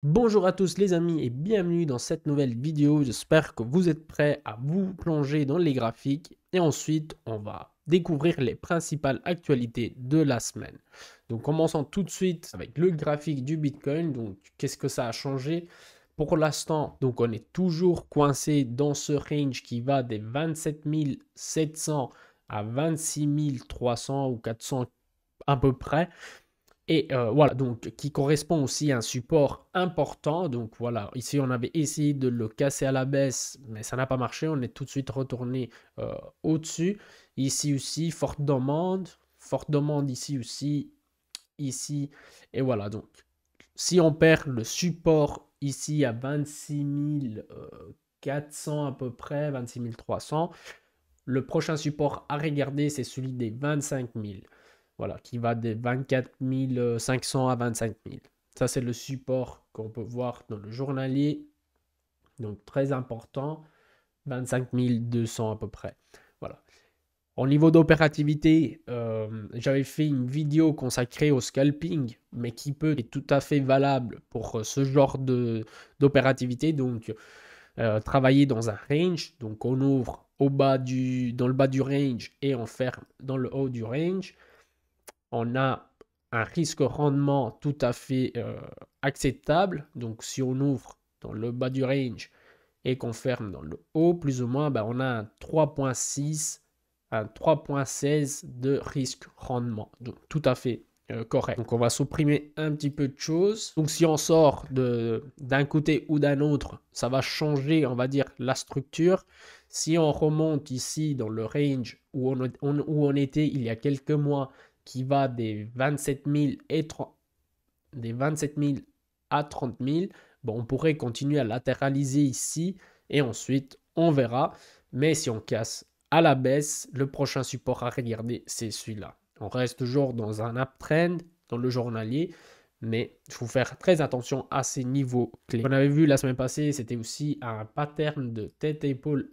Bonjour à tous les amis et bienvenue dans cette nouvelle vidéo. J'espère que vous êtes prêts à vous plonger dans les graphiques et ensuite on va découvrir les principales actualités de la semaine. Donc commençons tout de suite avec le graphique du Bitcoin. Donc qu'est-ce que ça a changé? Pour l'instant, donc on est toujours coincé dans ce range qui va des 27 700 à 26 300 ou 400 à peu près. Et voilà, donc qui correspond aussi à un support important. Donc voilà, ici on avait essayé de le casser à la baisse, mais ça n'a pas marché. On est tout de suite retourné au-dessus. Ici aussi, forte demande ici aussi, ici. Et voilà, donc si on perd le support ici à 26 400 à peu près, 26 300, le prochain support à regarder, c'est celui des 25 000. Voilà, qui va de 24 500 à 25 000. Ça, c'est le support qu'on peut voir dans le journalier. Donc, très important. 25 200 à peu près. Voilà. Au niveau d'opérativité, j'avais fait une vidéo consacrée au scalping, mais qui peut être tout à fait valable pour ce genre d'opérativité. Donc, travailler dans un range. Donc, on ouvre dans le bas du range et on ferme dans le haut du range. On a un risque rendement tout à fait acceptable. Donc, si on ouvre dans le bas du range et qu'on ferme dans le haut, plus ou moins, ben, on a un 3,6, un 3,16 de risque rendement. Donc, tout à fait correct. Donc, on va supprimer un petit peu de choses. Donc, si on sort d'un côté ou d'un autre, ça va changer, on va dire, la structure. Si on remonte ici dans le range où on était il y a quelques mois, qui va des 27 000 des 27 000 à 30 000, bon, on pourrait continuer à latéraliser ici et ensuite on verra. Mais si on casse à la baisse, le prochain support à regarder, c'est celui-là. On reste toujours dans un uptrend dans le journalier, mais il faut faire très attention à ces niveaux clés. On avait vu la semaine passée, c'était aussi un pattern de tête-épaule.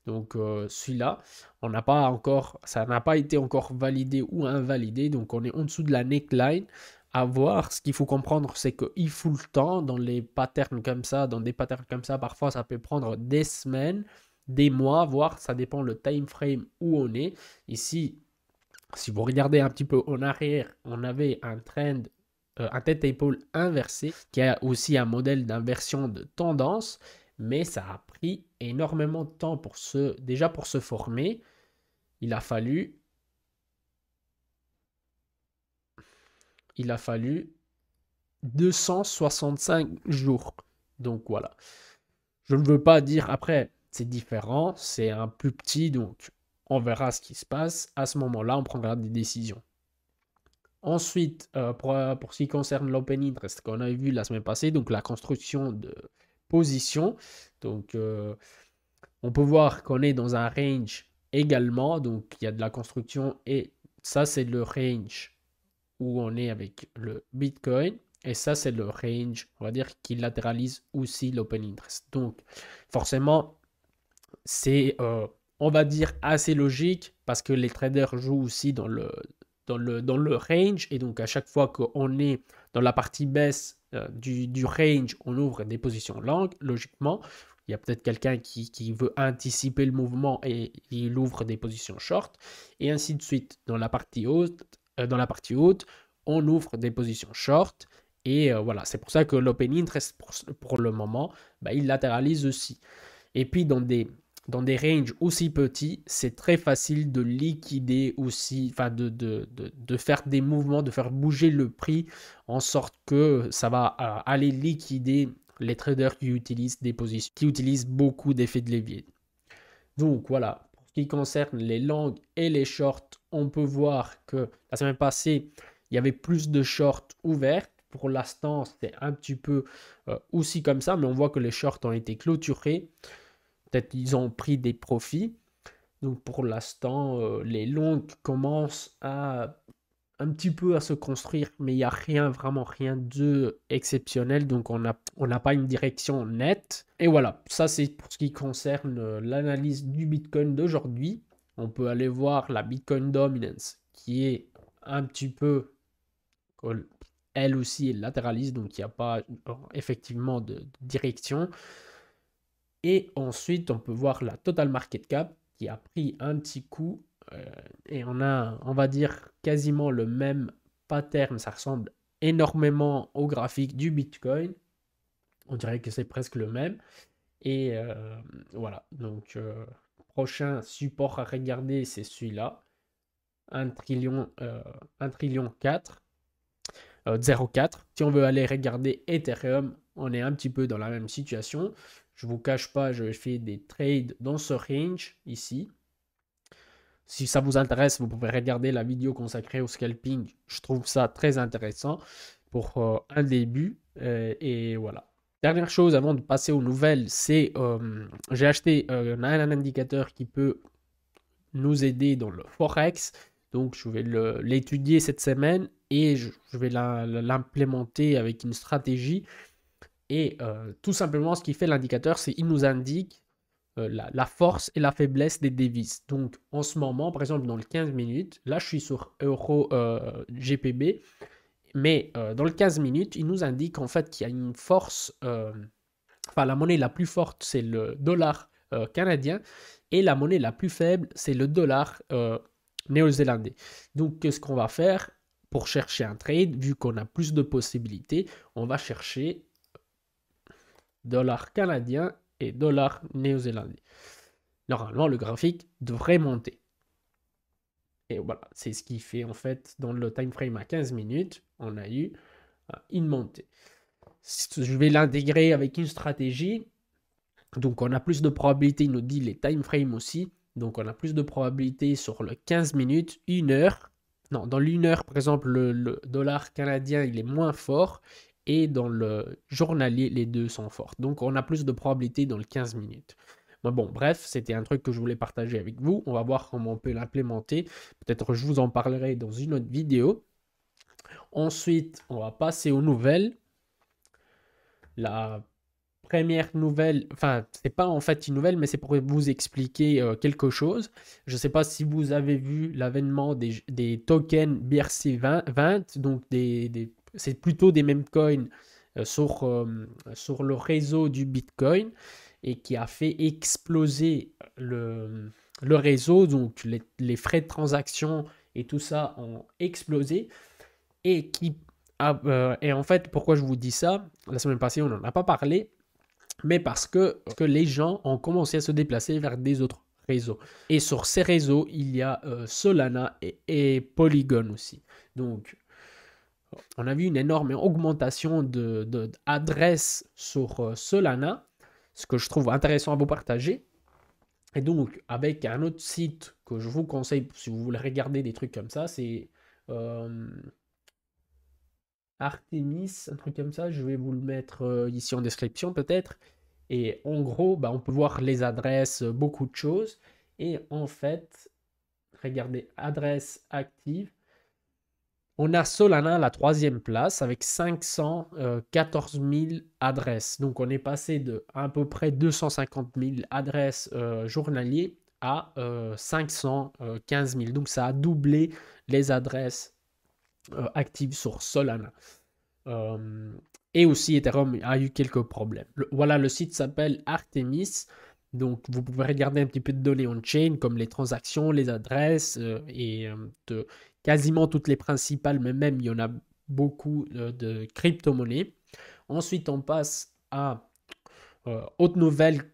Donc celui-là, ça n'a pas été encore validé ou invalidé. Donc on est en dessous de la neckline. À voir, ce qu'il faut comprendre, c'est qu'il faut le temps dans les patterns comme ça, dans des patterns comme ça, parfois ça peut prendre des semaines, des mois, voire ça dépend le time frame où on est. Ici, si vous regardez un petit peu en arrière, on avait un trend, un tête-épaule inversé, qui a aussi un modèle d'inversion de tendance, mais ça a pris énormément de temps déjà pour se former. Il a fallu, il a fallu 265 jours. Donc voilà. Je ne veux pas dire après, c'est différent, c'est un plus petit, donc on verra ce qui se passe. À ce moment-là, on prendra des décisions. Ensuite, pour ce qui concerne l'open interest qu'on avait vu la semaine passée, donc la construction de position. Donc, on peut voir qu'on est dans un range également. Donc, il y a de la construction et ça, c'est le range où on est avec le Bitcoin. Et ça, c'est le range, on va dire, qui latéralise aussi l'open interest. Donc, forcément, c'est, on va dire, assez logique parce que les traders jouent aussi dans le range. Et donc, à chaque fois qu'on est dans la partie baisse du range, on ouvre des positions longues, logiquement. Il y a peut-être quelqu'un qui veut anticiper le mouvement et il ouvre des positions short. Et ainsi de suite. Dans la partie haute, on ouvre des positions short. Et voilà, c'est pour ça que l'open interest, pour le moment, bah, il latéralise aussi. Et puis dans des ranges aussi petits, c'est très facile de liquider aussi, enfin de faire des mouvements, de faire bouger le prix en sorte que ça va aller liquider les traders qui utilisent des positions, qui utilisent beaucoup d'effets de levier. Donc voilà, pour ce qui concerne les longs et les shorts, on peut voir que la semaine passée, il y avait plus de shorts ouverts. Pour l'instant, c'était un petit peu aussi comme ça, mais on voit que les shorts ont été clôturés. Peut-être qu'ils ont pris des profits. Donc pour l'instant, les longues commencent un petit peu à se construire, mais il n'y a rien, vraiment rien de exceptionnel. Donc on n'a pas une direction nette. Et voilà, ça c'est pour ce qui concerne l'analyse du Bitcoin d'aujourd'hui. On peut aller voir la Bitcoin Dominance qui est un petit peu elle aussi est latéraliste, donc il n'y a pas effectivement de direction. Et ensuite, on peut voir la total market cap qui a pris un petit coup et on a, on va dire, quasiment le même pattern. Ça ressemble énormément au graphique du Bitcoin. On dirait que c'est presque le même. Et voilà, donc prochain support à regarder, c'est celui-là. 1 trillion 4, 0,4. Si on veut aller regarder Ethereum, on est un petit peu dans la même situation. Je ne vous cache pas, je fais des trades dans ce range ici. Si ça vous intéresse, vous pouvez regarder la vidéo consacrée au scalping. Je trouve ça très intéressant pour un début. Et voilà. Dernière chose avant de passer aux nouvelles, c'est j'ai acheté un indicateur qui peut nous aider dans le Forex. Donc je vais l'étudier cette semaine et je vais l'implémenter avec une stratégie. Et tout simplement, ce qui fait l'indicateur, c'est qu'il nous indique la force et la faiblesse des devises. Donc en ce moment, par exemple dans le 15 minutes, là je suis sur Euro GPB, mais dans le 15 minutes, il nous indique en fait qu'il y a une force, enfin la monnaie la plus forte c'est le dollar canadien et la monnaie la plus faible c'est le dollar néo-zélandais. Donc qu'est-ce qu'on va faire pour chercher un trade, vu qu'on a plus de possibilités, on va chercher dollar canadien et dollar néo-zélandais. Normalement, le graphique devrait monter. Et voilà, c'est ce qui fait en fait dans le time frame à 15 minutes, on a eu une montée. Je vais l'intégrer avec une stratégie. Donc on a plus de probabilité, il nous dit les time frames aussi. Donc on a plus de probabilité sur le 15 minutes, 1 heure. Non, dans l'1 heure, par exemple, le dollar canadien, il est moins fort. Et dans le journalier, les deux sont forts. Donc on a plus de probabilité dans le 15 minutes. Mais bon, bref, c'était un truc que je voulais partager avec vous. On va voir comment on peut l'implémenter. Peut-être je vous en parlerai dans une autre vidéo. Ensuite, on va passer aux nouvelles. La première nouvelle, enfin, c'est pas en fait une nouvelle, mais c'est pour vous expliquer quelque chose. Je ne sais pas si vous avez vu l'avènement des tokens BRC20, donc c'est plutôt des mêmes coins sur le réseau du Bitcoin et qui a fait exploser le réseau, donc les frais de transaction et tout ça ont explosé et et en fait, pourquoi je vous dis ça? La semaine passée, on n'en a pas parlé, mais parce que les gens ont commencé à se déplacer vers des autres réseaux. Et sur ces réseaux, il y a Solana et Polygon aussi. Donc, on a vu une énorme augmentation d'adresses sur Solana, ce que je trouve intéressant à vous partager. Et donc, avec un autre site que je vous conseille, si vous voulez regarder des trucs comme ça, c'est Artemis, un truc comme ça. Je vais vous le mettre ici en description peut-être. Et en gros, bah, on peut voir les adresses, beaucoup de choses. Et en fait, regardez, adresse active. On a Solana à la 3e place avec 514 000 adresses. Donc on est passé de à peu près 250 000 adresses journaliers à 515 000. Donc ça a doublé les adresses actives sur Solana. Et aussi Ethereum a eu quelques problèmes. Voilà, le site s'appelle Artemis. Donc vous pouvez regarder un petit peu de données on-chain comme les transactions, les adresses et de quasiment toutes les principales, mais même il y en a beaucoup de crypto-monnaies. Ensuite on passe à autre nouvelle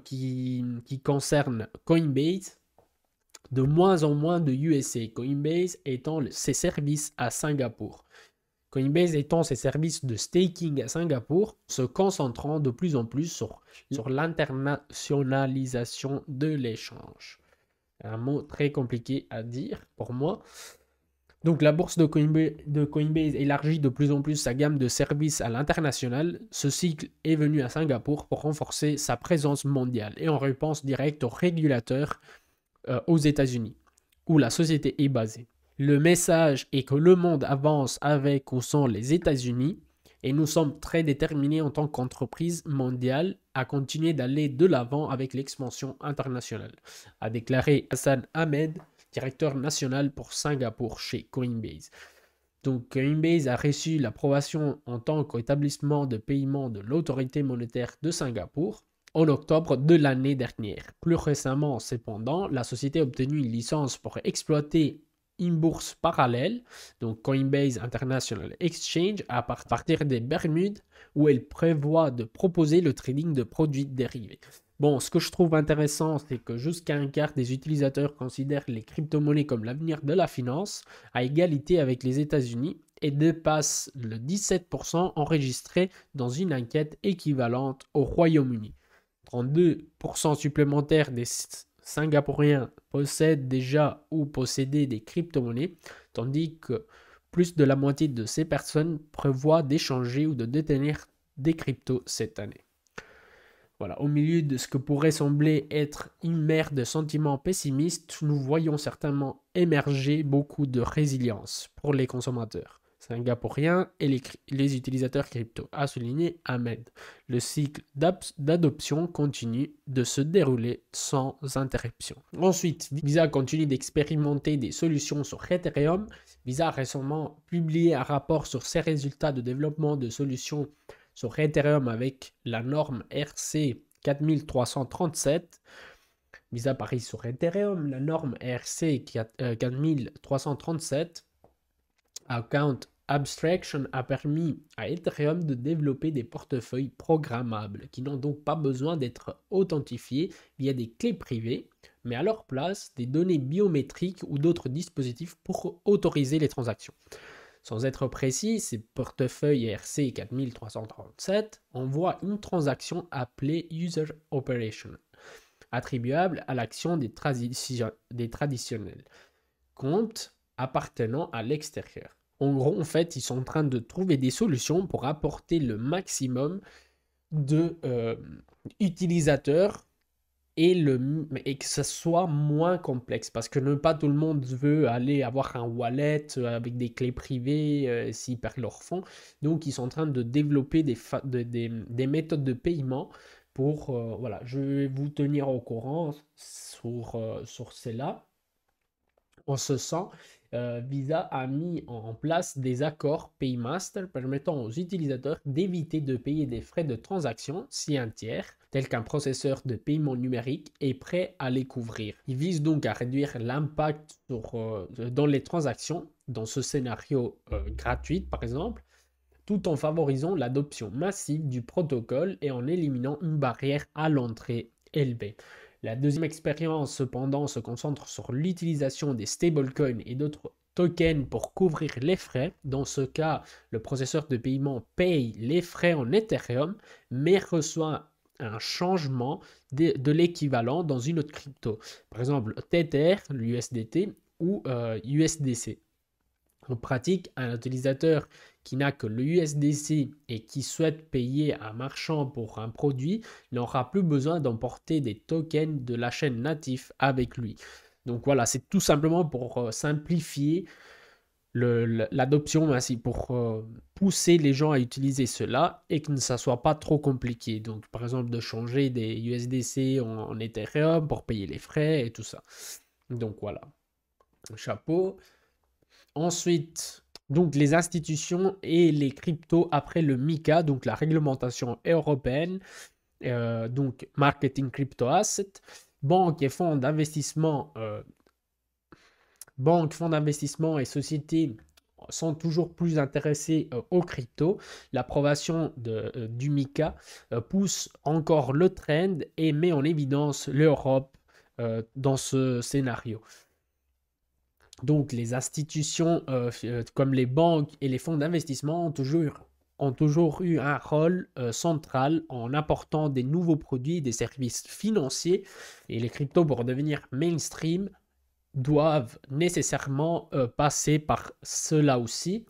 qui concerne Coinbase. De moins en moins de USA. Coinbase étant ses services à Singapour. Coinbase étant ses services de staking à Singapour, se concentrant de plus en plus sur l'internationalisation de l'échange. Un mot très compliqué à dire pour moi. Donc la bourse de Coinbase élargit de plus en plus sa gamme de services à l'international. Ce cycle est venu à Singapour pour renforcer sa présence mondiale et en réponse directe aux régulateurs aux États-Unis, où la société est basée. Le message est que le monde avance avec ou sans les États-Unis et nous sommes très déterminés en tant qu'entreprise mondiale à continuer d'aller de l'avant avec l'expansion internationale, a déclaré Hassan Ahmed, directeur national pour Singapour chez Coinbase. Donc Coinbase a reçu l'approbation en tant qu'établissement de paiement de l'autorité monétaire de Singapour en octobre de l'année dernière. Plus récemment, cependant, la société a obtenu une licence pour exploiter une bourse parallèle, donc Coinbase International Exchange, à partir des Bermudes, où elle prévoit de proposer le trading de produits dérivés. Bon, ce que je trouve intéressant, c'est que jusqu'à un quart des utilisateurs considèrent les crypto-monnaies comme l'avenir de la finance, à égalité avec les États-Unis, et dépasse le 17% enregistré dans une enquête équivalente au Royaume-Uni. 32% supplémentaires des Singapouriens possèdent déjà ou possédaient des crypto-monnaies, tandis que plus de la moitié de ces personnes prévoient d'échanger ou de détenir des cryptos cette année. Voilà, au milieu de ce que pourrait sembler être une mer de sentiments pessimistes, nous voyons certainement émerger beaucoup de résilience pour les consommateurs singapouriens et les utilisateurs crypto, a souligné Ahmed. Le cycle d'adoption continue de se dérouler sans interruption. Ensuite, Visa continue d'expérimenter des solutions sur Ethereum. Visa a récemment publié un rapport sur ses résultats de développement de solutions sur Ethereum avec la norme RC 4337. Mis à part sur Ethereum, la norme RC 4337, Account Abstraction, a permis à Ethereum de développer des portefeuilles programmables qui n'ont donc pas besoin d'être authentifiés via des clés privées, mais à leur place des données biométriques ou d'autres dispositifs pour autoriser les transactions. Sans être précis, ces portefeuilles RC 4337 envoient une transaction appelée User Operation, attribuable à l'action des traditionnels comptes appartenant à l'extérieur. En gros, en fait, ils sont en train de trouver des solutions pour apporter le maximum de utilisateurs et que ça soit moins complexe, parce que pas tout le monde veut aller avoir un wallet avec des clés privées s'ils perdent leur fonds. Donc ils sont en train de développer des méthodes de paiement pour voilà, je vais vous tenir au courant sur cela. En ce sens, Visa a mis en place des accords Paymaster permettant aux utilisateurs d'éviter de payer des frais de transaction si un tiers, tel qu'un processeur de paiement numérique, est prêt à les couvrir. Il vise donc à réduire l'impact dans les transactions, dans ce scénario gratuit par exemple, tout en favorisant l'adoption massive du protocole et en éliminant une barrière à l'entrée élevée. La deuxième expérience, cependant, se concentre sur l'utilisation des stablecoins et d'autres tokens pour couvrir les frais. Dans ce cas, le processeur de paiement paye les frais en Ethereum, mais reçoit un changement de l'équivalent dans une autre crypto. Par exemple, Tether, l'USDT ou USDC. En pratique, un utilisateur qui n'a que le USDC et qui souhaite payer un marchand pour un produit n'aura plus besoin d'emporter des tokens de la chaîne native avec lui. Donc voilà, c'est tout simplement pour simplifier l'adoption, ainsi pour pousser les gens à utiliser cela et que ça ne soit pas trop compliqué. Donc par exemple de changer des USDC en Ethereum pour payer les frais et tout ça. Donc voilà, chapeau. Ensuite, donc les institutions et les cryptos après le MiCA, donc la réglementation européenne, donc Marketing Crypto Asset, banques, fonds d'investissement et sociétés sont toujours plus intéressés aux cryptos. L'approbation du MiCA pousse encore le trend et met en évidence l'Europe dans ce scénario. Donc les institutions comme les banques et les fonds d'investissement ont toujours eu un rôle central en apportant des nouveaux produits et des services financiers. Et les cryptos, pour devenir mainstream, doivent nécessairement passer par cela aussi.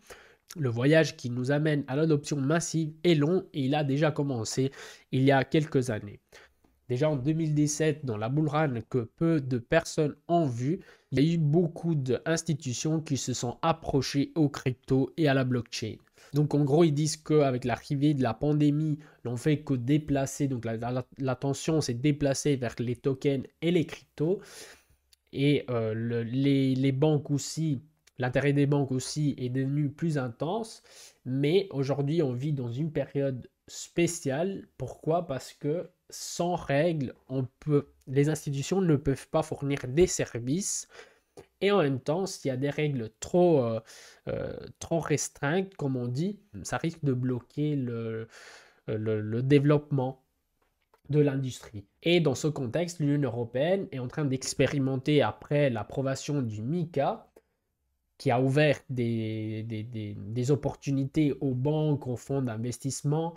Le voyage qui nous amène à l'adoption massive est long et il a déjà commencé il y a quelques années. Déjà en 2017, dans la bull run que peu de personnes ont vu, il y a eu beaucoup d'institutions qui se sont approchées aux cryptos et à la blockchain. Donc en gros, ils disent qu'avec l'arrivée de la pandémie, l'on fait que déplacer, donc l'attention s'est déplacée vers les tokens et les cryptos. Et les banques aussi, l'intérêt des banques aussi est devenu plus intense, mais aujourd'hui on vit dans une période spéciale. Pourquoi? Parce que sans règles, les institutions ne peuvent pas fournir des services et en même temps, s'il y a des règles trop restreintes, comme on dit, ça risque de bloquer le développement de l'industrie. Et dans ce contexte, l'Union européenne est en train d'expérimenter, après l'approbation du MiCA, qui a ouvert des opportunités aux banques, aux fonds d'investissement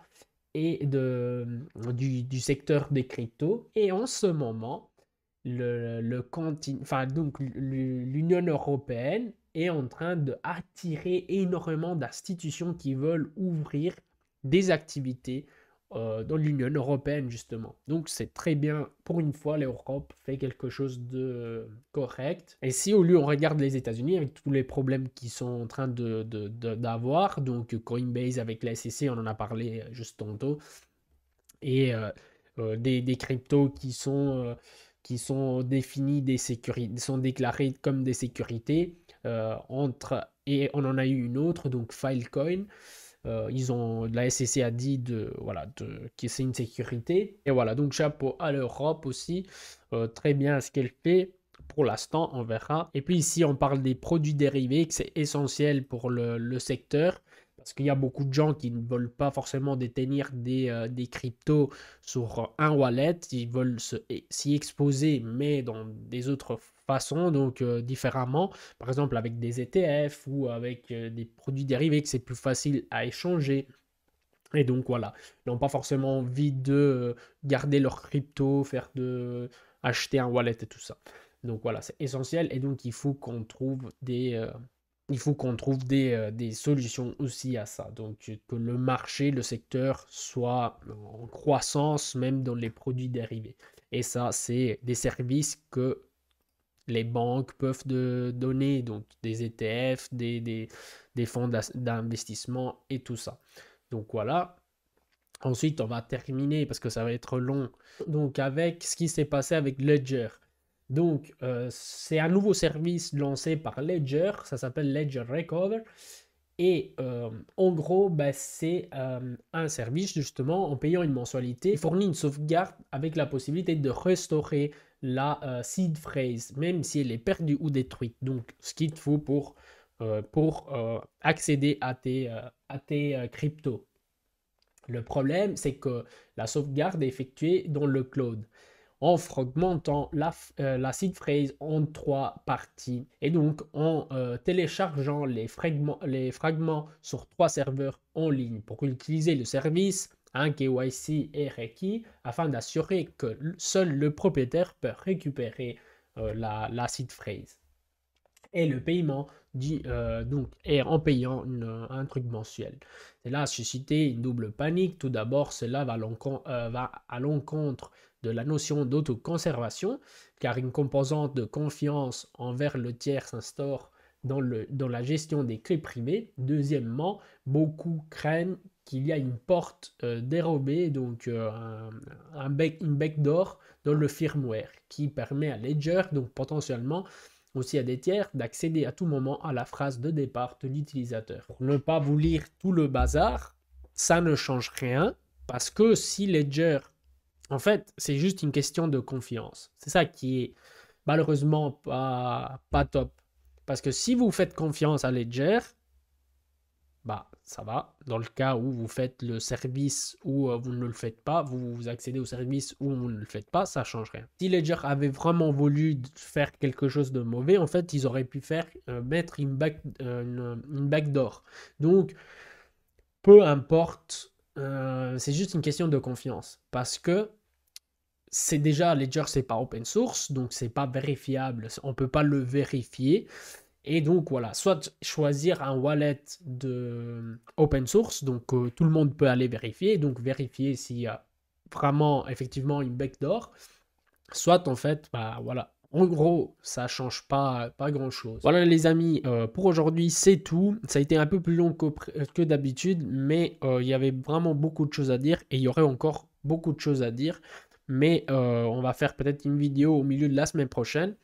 et du secteur des cryptos. Et en ce moment, donc l'Union européenne est en train d'attirer énormément d'institutions qui veulent ouvrir des activités dans l'Union européenne, justement. Donc c'est très bien, pour une fois, l'Europe fait quelque chose de correct. Et si au lieu on regarde les États-Unis avec tous les problèmes qu'ils sont en train d'avoir, donc Coinbase avec la SEC, on en a parlé juste tantôt, et des cryptos qui sont définis sont déclarés comme des sécurités, et on en a eu une autre, donc Filecoin. La SEC a dit que c'est une sécurité. Et voilà, donc chapeau à l'Europe aussi. Très bien ce qu'elle fait. Pour l'instant, on verra. Et puis ici, on parle des produits dérivés, que c'est essentiel pour le secteur. Parce qu'il y a beaucoup de gens qui ne veulent pas forcément détenir des cryptos sur un wallet. Ils veulent s'y exposer, mais dans des autres façons, donc différemment. Par exemple, avec des ETF ou avec des produits dérivés que c'est plus facile à échanger. Et donc voilà, ils n'ont pas forcément envie de garder leur crypto, acheter un wallet et tout ça. Donc voilà, c'est essentiel. Et donc il faut qu'on trouve des solutions aussi à ça. Donc que le marché, le secteur soit en croissance, même dans les produits dérivés. Et ça, c'est des services que les banques peuvent donner, donc des ETF, des fonds d'investissement et tout ça. Donc voilà. Ensuite, on va terminer parce que ça va être long. Donc avec ce qui s'est passé avec Ledger. Donc c'est un nouveau service lancé par Ledger, ça s'appelle Ledger Recover. Et en gros, bah, c'est un service justement en payant une mensualité. Il fournit une sauvegarde avec la possibilité de restaurer la seed phrase, même si elle est perdue ou détruite. Donc, ce qu'il te faut pour accéder à tes cryptos. Le problème, c'est que la sauvegarde est effectuée dans le cloud en fragmentant la seed phrase en 3 parties et donc en téléchargeant les fragments sur 3 serveurs en ligne pour utiliser le service. Un KYC est requis afin d'assurer que seul le propriétaire peut récupérer la seed phrase. Et le paiement donc est en payant un truc mensuel. Cela a suscité une double panique. Tout d'abord, cela va à l'encontre de la notion d'autoconservation, car une composante de confiance envers le tiers s'instaure dans la gestion des clés privées. Deuxièmement, beaucoup craignent qu'il y a une porte dérobée, donc une backdoor dans le firmware qui permet à Ledger, donc potentiellement aussi à des tiers, d'accéder à tout moment à la phrase de départ de l'utilisateur. Pour ne pas vous lire tout le bazar, ça ne change rien, parce que si Ledger, en fait, c'est juste une question de confiance. C'est ça qui est malheureusement pas top. Parce que si vous faites confiance à Ledger, bah ça va. Dans le cas où vous faites le service ou vous ne le faites pas, vous accédez au service ou vous ne le faites pas, ça change rien. Si Ledger avait vraiment voulu faire quelque chose de mauvais, en fait, ils auraient pu mettre une backdoor. Donc, peu importe, c'est juste une question de confiance. Parce que c'est déjà, Ledger, c'est pas open source, donc c'est pas vérifiable. On peut pas le vérifier. Et donc voilà, soit choisir un wallet de open source, donc tout le monde peut aller vérifier, donc vérifier s'il y a vraiment effectivement une backdoor, soit en fait, bah voilà, en gros, ça change pas grand chose. Voilà les amis, pour aujourd'hui c'est tout. Ça a été un peu plus long que d'habitude, mais il y avait vraiment beaucoup de choses à dire et il y aurait encore beaucoup de choses à dire, mais on va faire peut-être une vidéo au milieu de la semaine prochaine.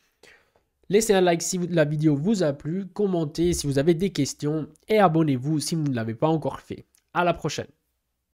Laissez un like si la vidéo vous a plu, commentez si vous avez des questions et abonnez-vous si vous ne l'avez pas encore fait. À la prochaine.